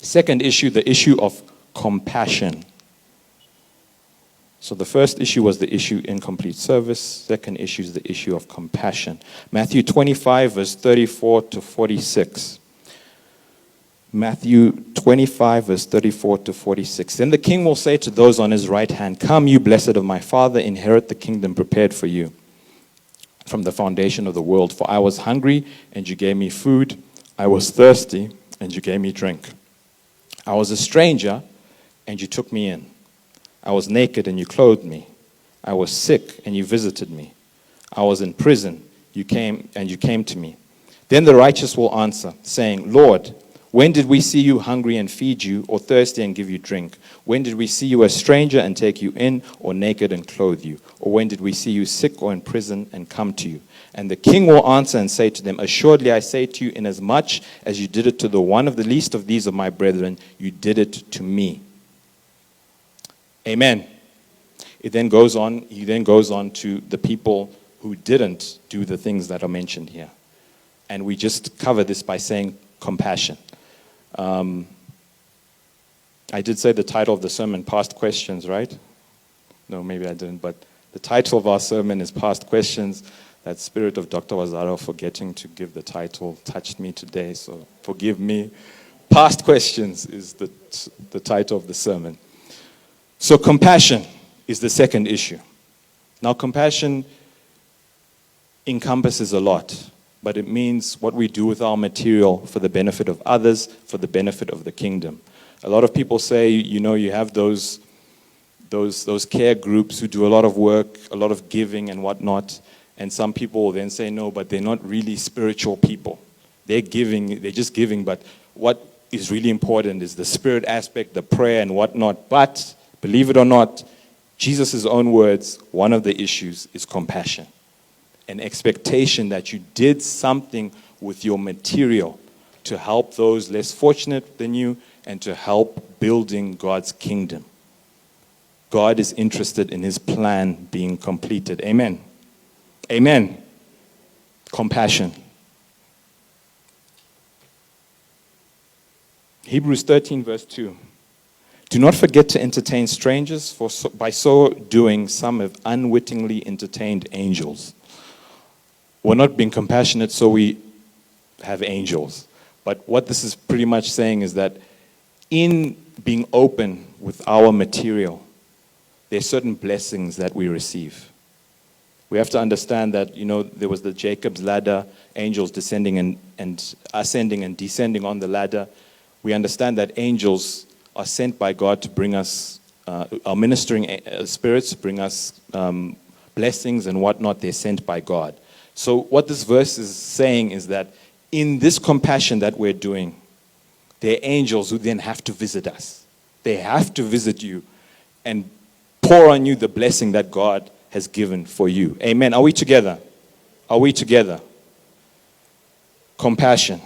Second issue, the issue of compassion. So the first issue was the issue incomplete service. Second issue is the issue of compassion. Matthew 25, verse 34 to 46. Matthew 25, verse 34 to 46. Then the king will say to those on his right hand, "Come, you blessed of my Father, inherit the kingdom prepared for you from the foundation of the world. For I was hungry, and you gave me food. I was thirsty, and you gave me drink. I was a stranger, and you took me in. I was naked, and you clothed me. I was sick, and you visited me. I was in prison, you came to me." Then the righteous will answer, saying, "Lord, when did we see you hungry and feed you, or thirsty and give you drink? When did we see you a stranger and take you in, or naked and clothe you? Or when did we see you sick or in prison and come to you?" And the king will answer and say to them, "Assuredly I say to you, inasmuch as you did it to the one of the least of these of my brethren, you did it to me." Amen. He then goes on to the people who didn't do the things that are mentioned here. And we just cover this by saying compassion. I did say the title of the sermon, Past Questions, right? No, maybe I didn't, but the title of our sermon is Past Questions. That spirit of Dr. Wazaro forgetting to give the title touched me today, so forgive me. Past Questions is the title of the sermon. So compassion is the second issue. Now compassion encompasses a lot, but it means what we do with our material for the benefit of others, for the benefit of the kingdom. A lot of people say, you have those care groups who do a lot of work, a lot of giving and whatnot, and some people will then say, no, but they're not really spiritual people. They're just giving, but what is really important is the spirit aspect, the prayer and whatnot. But, believe it or not, Jesus' own words, one of the issues is compassion. An expectation that you did something with your material to help those less fortunate than you and to help building God's kingdom. God is interested in his plan being completed. Amen. Amen. Compassion. Hebrews 13, verse 2. "Do not forget to entertain strangers, for by so doing some have unwittingly entertained angels." We're not being compassionate, so we have angels. But what this is pretty much saying is that in being open with our material, there are certain blessings that we receive. We have to understand that, there was the Jacob's ladder, angels descending and ascending and descending on the ladder. We understand that angels are sent by God to bring us, our ministering spirits, bring us blessings and whatnot. They're sent by God. So what this verse is saying is that in this compassion that we're doing, there are angels who then have to visit us. They have to visit you and pour on you the blessing that God has given for you. Amen. Are we together? Are we together? Compassion.